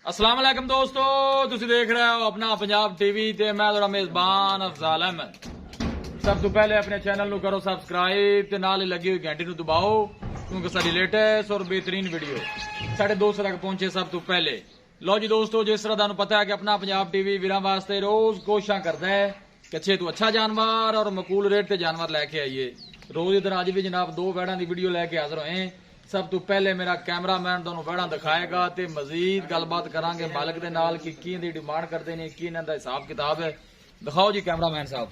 अस्सलाम वालेकुम दोस्तों, तुसी देख रहे हो अपना पंजाब टीवी ते मैं थोड़ा मेजबान अफजाल अहमद। सब तो पहले अपने चैनल नु करो सब्सक्राइब ते नाल ही लगी हुई घंटी नु दबाओ क्योंकि साडी लेटेस्ट और बेहतरीन वीडियो साढ़े दोस्तों तक पहुंचे सब तो पहले। लो जी दोस्तों, जिस तरह तुहानू पता है कि अपना पंजाब टीवी वीरां वास्ते रोज कोशिशां करदा है कि अच्छे तो अच्छा जानवर और मकूल रेट ते जानवर लैके आइए। रोज इधर अज भी जनाब दो वैड़ा की वीडियो लैके हाजिर होए। सब तो पहले मेरा कैमरामैन तुहानू वैड़ा दिखाएगा ते मजीद गलबात करांगे मालिक दे नाल कि की दी डिमांड करते ने, की इन्हां दा हिसाब किताब है। दिखाओ जी कैमरामैन साहब।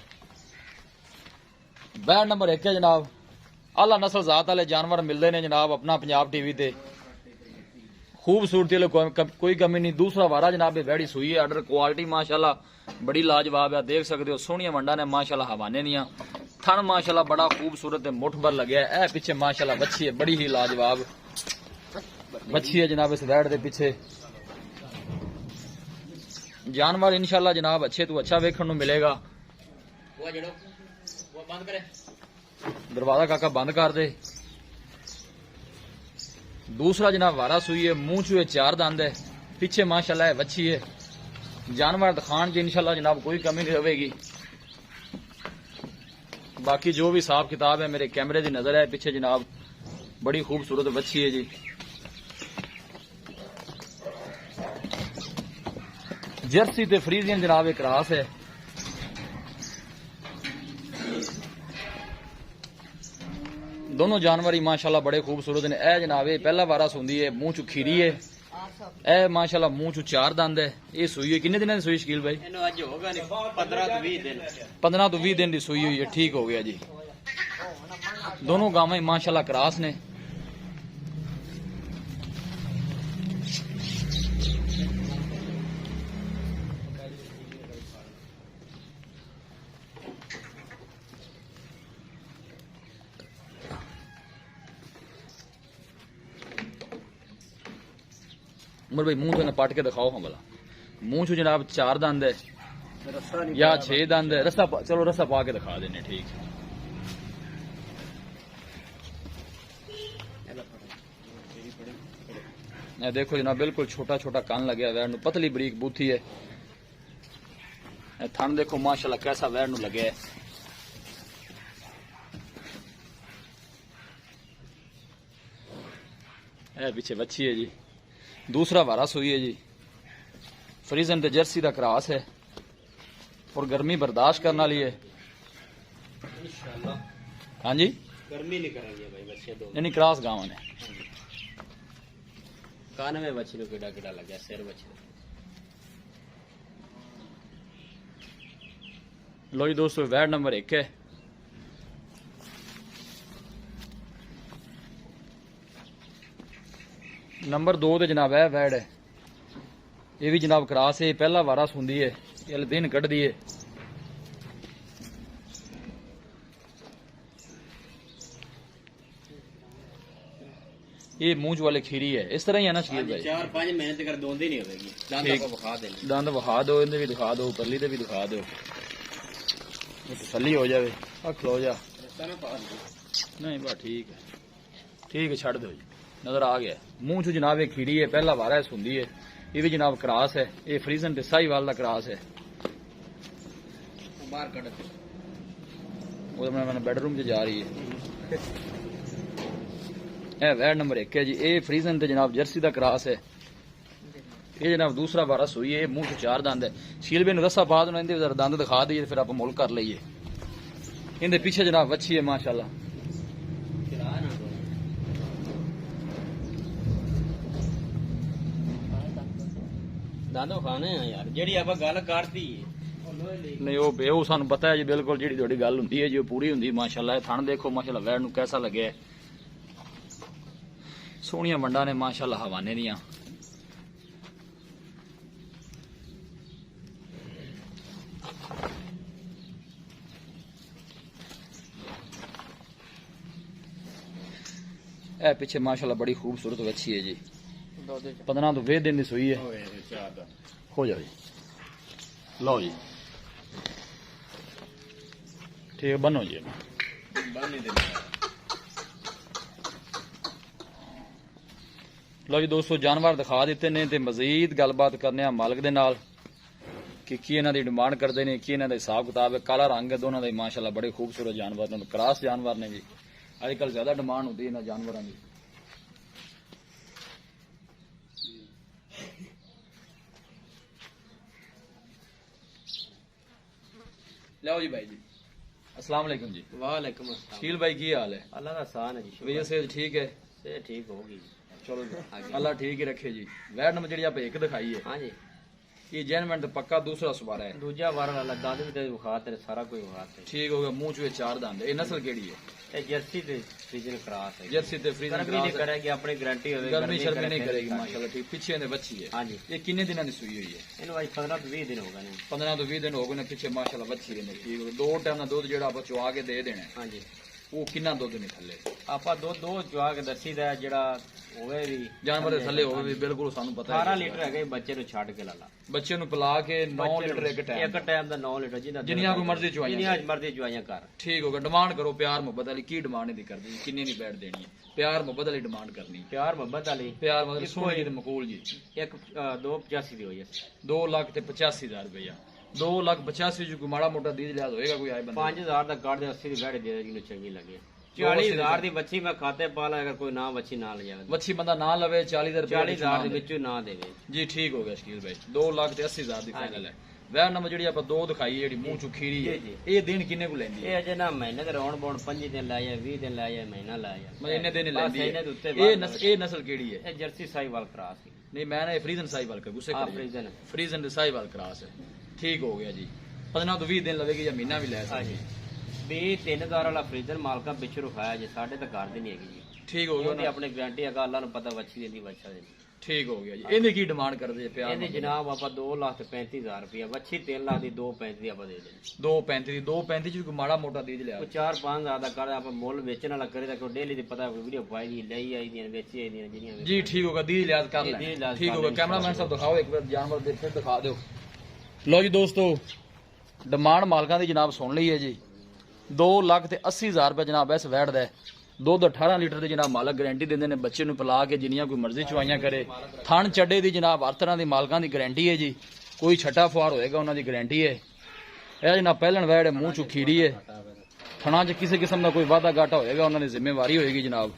वैड़ नंबर 1 है जनाब, आला नस्ल जात वाले जानवर मिलते हैं जनाब अपना पंजाब टीवी ते। खूबसूरती कोई कमी नहीं। दूसरा वारा जनाब वैड़ी सुई है, आर्डर क्वालिटी माशाल्लाह बड़ी लाजवाब है। देख सकते हो सोहनिया मंडा ने माशाल्लाह हवाने दियां, थन माशाल्लाह बड़ा खूबसूरत है, मुठ भर लगे है। पीछे माशाल्लाह बच्ची है, बड़ी ही लाजवाब बच्ची है जनाब। इस वैड़ के पीछे जानवर इंशाल्लाह जनाब अच्छे तो अच्छा वेखण मिलेगा। दरवाजा काका बंद कर दे। दूसरा जनाब वारा सुई है, मुंह चूहे 4 दंद है, पीछे माशाल्लाह वच्छी है। जानवर दिखान की इंशाल्लाह जनाब कोई कमी नहीं रहेगी। बाकी जो भी हिसाब किताब है मेरे कैमरे की नजर है। पीछे जनाब बड़ी खूबसूरत वच्छी है जी। जर्सी ते फ्रीजियन जनाब एक क्रास है। दोनों जानवर ही माशाल्लाह बड़े खूबसूरत ने। ए जनाब ये पहला वारा सुंदी है, मुंह चू खीरी है। ए माशाल्लाह मुंह चू 4 दंद है। ये सुई है किन्ने दिन की सुई शकील भाई? 15 तो 20 दिन की सुई हुई है। ठीक हो गया जी। दोनों गावें माशाल्लाह क्रास ने। उमर भाई मुंह तो पट के दिखाओ हम भला। मुंह चू जनाब 4 दंद है या 6 दंद है। चलो रस्सा पा के दिखा देने। ठीक है। देखो जनाब बिल्कुल छोटा छोटा कान लगे वैर नू, पतली बरीक बूथी है। थन देखो माशाल्लाह कैसा वैर नू लगे। पीछे बच्ची है जी। दूसरा वारा सुई है जी। फ्रीजन ते जर्सी का क्रॉस है और गर्मी बर्दाश्त करने वाली है। हाँ जी, गर्मी नहीं करेंगे भाई बच्चे दो। यानी क्रॉस गाँव ने। कान में बच्चे किड़ा किड़ा लगे सिर बच्चे। लो जी दोस्तों, वैड नंबर 1 है। नंबर 2 ते जनाब है वैड है। ये भी जनाब क्रास है, पहला वारा सुंदी है, ये दिन कढ़ दी है। ये मूंछ वाले खीरी है। इस तरह ही है ना शकील भाई? 4-5 महीने तक दोंदी नहीं होगी। दंद विखा दो, इन्हें भी दिखा दो, परली ते भी दिखा दो, तसली हो जाए। खलो जा नहीं बस ठीक है। ठीक है, छड़ दो जी। नजर आ गया। मुंह चू जनाब एक खीरी है, पहला वारा है सुंदी है। ये भी जनाब क्रास है। ये फ्रीजन ते साहीवाल का क्रास है। बाहर कट वो मैंने बेडरूम से जा रही है। वैड नंबर 1 है जी। ये फ्रीजन ते जनाब जर्सी का क्रास है। ये जनाब दूसरा वारा सुई है, मुंह चू 4 दंद है। शीलबे ने रस्सा पा देना, इनके दंद दिखा दीजिए फिर आप मुल कर लीजिए। इनके पीछे जनाब अच्छी है माशाल्लाह। दादो खाने हैं यार जेडी आप गल करती नहीं वो सानू पता है जी बिल्कुल। जी थोड़ी गल होंगी है जी पूरी होंगी माशाल्लाह। थन देखो माशाल्लाह वैड़ नू कैसा लगे। सोहनिया मंडा ने माशाल्लाह हवाने दियां। ए पीछे माशाल्लाह बड़ी खूबसूरत अच्छी है जी। 15 तो 20 दिन की सुई है। हो जाओ जी। लो जी ठीक है, बनो जी। ਲਓ ਜੀ ਦੋਸਤੋ ਜਾਨਵਰ ਦਿਖਾ ਦਿੱਤੇ ਨੇ ਤੇ ਮਜ਼ੀਦ ਗੱਲਬਾਤ ਕਰਨੇ ਆ ਮਾਲਕ ਦੇ ਨਾਲ ਕਿ ਕੀ ਇਹਨਾਂ ਦੀ ਡਿਮਾਂਡ ਕਰਦੇ ਨੇ, ਕੀ ਇਹਨਾਂ ਦਾ ਹਿਸਾਬ ਕਿਤਾਬ ਹੈ। ਕਾਲਾ ਰੰਗ ਹੈ ਦੋਨਾਂ ਦਾ ਮਾਸ਼ਾਅੱਲਾ, ਬੜੇ ਖੂਬਸੂਰਤ ਜਾਨਵਰ ਨੇ, ਕਰਾਸ ਜਾਨਵਰ ਨੇ ਜੀ। ਅੱਜ ਕੱਲ ਜ਼ਿਆਦਾ ਡਿਮਾਂਡ ਹੁੰਦੀ ਹੈ ਇਹਨਾਂ ਜਾਨਵਰਾਂ ਦੀ। ਲਿਆਓ ਜੀ ਭਾਈ ਜੀ, अस्सलाम वालेकुम जी। वालेकुम अस्सलाम। शकील भाई की हाल है? अल्लाह का एहसान है जी। भैया सेहत ठीक है? सेहत ठीक होगी जी। चलो अल्लाह ठीक ही रखे जी। वैट नंबर जी आप एक दिखाई है, हाँ जी, ये जेनमेंट तो पक्का दूसरा सुबारा है। दूजा बार वाला दाद भी तेरे बुखार तेरे सारा कोई बुखार है। ठीक हो गया, मुंह चुए चार दांत। ये नस्ल केड़ी है? ये जर्सी ते फ्रीजन क्रॉस है। जर्सी ते फ्रीजन गर्मी नहीं करेगी, अपनी गारंटी होगी। गर्मी शर्मी नहीं करेगी माशाल्लाह। ठीक, पीछे ने बच्ची है। हाँ जी, ये किन्ने दिनों की सुई हुई है? इन्हें भाई 15 तो 20 दिन हो गए। 15 तो 20 दिन हो गए ने पीछे माशाल्लाह बच्ची है। ठीक हो, दो टाइम का दूध जेड़ा आप चुआ के दे देना है। हाँ जी, वो कितना दूध नहीं थले? आपा दो चुआ के दसी दा जेड़ा होवे भी जानवर दे थले होवे भी बिल्कुल सानू पता है। 18 लीटर है बच्चे नु छाड़ के लाला। बच्चे नु पिला के 9 लीटर एक टाइम दा 9 लीटर जिन्नियां कोई मर्जी चुआइयां, जिन्नियां मर्जी चुआइयां कर। ठीक हो गया। डिमांड करो प्यार मोहब्बत वाली। की डिमांड नहीं करदी, किन्नी नहीं बैठ देनी है। प्यार मोहब्बत वाली डिमांड करनी। प्यार मोहब्बत वाली, प्यार मतलब सोनी ते मकूल जी। एक 285 दी होई है। 2,85,000 रुपया। 2,85,000 जो कोई माड़ा मोटा दीज लिहाज होएगा कोई आए बंदा? 5000 दा कार्ड दे 80 दी बैठ दे जिन्हें चंगी लगे। 40,000 दी बच्ची मैं खाते पाला, अगर कोई ना बच्ची ना ले जावे, बच्ची बंदा ना लवे 40,000 रुपया 40,000 दे विचों ना देवे जी। ठीक हो गया शकील भाई। 2,80,000 दी फाइनल है। वह नंबर जी आप दो दिखाई जेडी मुंह चू खीरी है, ये दिन किन्ने को लेंदी है? ये अजे ना महीने दे रौन बौन 5 दिन लाया, 20 दिन लाया, महीना लाया, मैं इन्ने दिन लेंदी है। ये ये नस्ल केड़ी है? ये जर्सी साहिवाल क्रॉस है। नहीं मैं ना फ्रीजन साहिवाल का गुस्से कर फ्रीजन फ्रीजन साहिवाल क्रॉस है। ठीक हो गया जी। 15 तो 20 दिन लगेगी या महीना भी ले सकती। 3,000 वाला फ्रीजर मालका पिछू रखाया जी, साढ़े तक कर दी नहीं है जी। ठीक हो गया। अपनी गारंटी है, अल्लाह नु पता बच्ची देंदी बच्चा देंदी। ठीक हो गया जी। इन्हें की डिमांड कर दे प्यार? ਇਹਦੀ ਜਨਾਬ ਆਪਾਂ 2,35,000 ਰੁਪਇਆ, ਵੱਛੀ 3 ਲੱਖ ਦੀ 2,35 ਆਪਾਂ ਦੇ ਦੇਣੀ। 2,35 ਦੀ 2,35 ਚ ਕੋਈ ਮਾੜਾ ਮੋਟਾ ਦੇ ਲਿਆ। ਉਹ 4-5 ਹਜ਼ਾਰ ਦਾ ਕਰ ਆਪਾਂ ਮੁੱਲ ਵੇਚਣ ਵਾਲਾ ਕਰੇ ਤਾਂ ਕੋਈ ਡੇਲੀ ਦੀ ਪਤਾ ਵੀਡੀਓ ਪਾਈ ਦੀ ਲਈ ਆਈ ਦੀਆਂ ਵੇਚੀ ਆਈ ਦੀਆਂ ਜਿਹੜੀਆਂ जी। ठीक होगा, दी लिहाज कर ले। ठीक होगा। कैमरामैन साहब दिखाओ एक बार जानवर देख के दिखा दो। लो जी दोस्तों, डिमांड मालकां दी जनाब सुन ली है जी। 2,80,000 रुपया जनाब इस वैट दा। दुध 18 लीटर की जनाब मालक गारंटी देंगे ने। बच्चे नूं पिला के जिन्नियां कोई मर्जी चुवाइयां करे। थण चड्डे की जनाब हर तरह की मालकां की गारंटी है जी। कोई छट्टा फुआर होएगा उन्हां दी गारंटी है। यह जनाब पहलन वैड़ है, मूँह चू खीरी है। थणा च किसी किस्म का कोई वाधा घाटा होएगा उन्हां दी जिम्मेवारी होएगी जनाब।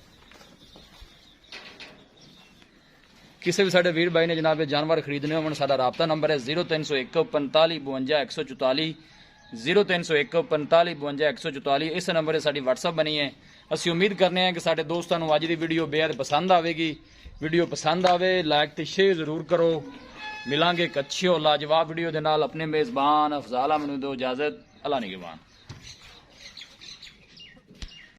किसी भी साडे वीर भाई ने जनाब जानवर खरीदने हो, साडा राबता नंबर है 0301 45 52 144 0301 45 52 144। इस नंबर से साडी WhatsApp बनी है। ਅਸੀਂ ਉਮੀਦ ਕਰਨੇ ਆ ਕਿ ਸਾਡੇ ਦੋਸਤਾਂ ਨੂੰ ਅੱਜ ਦੀ ਵੀਡੀਓ ਬੇहद ਪਸੰਦ ਆਵੇਗੀ। ਵੀਡੀਓ ਪਸੰਦ ਆਵੇ ਲਾਈਕ ਤੇ ਸ਼ੇਅਰ ਜ਼ਰੂਰ ਕਰੋ। ਮਿਲਾਂਗੇ ਇੱਕ ਅੱਛੀ ਔਰ ਲਾਜਵਾਬ ਵੀਡੀਓ ਦੇ ਨਾਲ। ਆਪਣੇ ਮੇਜ਼ਬਾਨ ਅਫਜ਼ਾਲ ਅਹਿਮਦ ਨੂੰ ਦਿਓ ਇਜਾਜ਼ਤ। ਅੱਲਾ ਨਿਗਹਿਬਾਨ।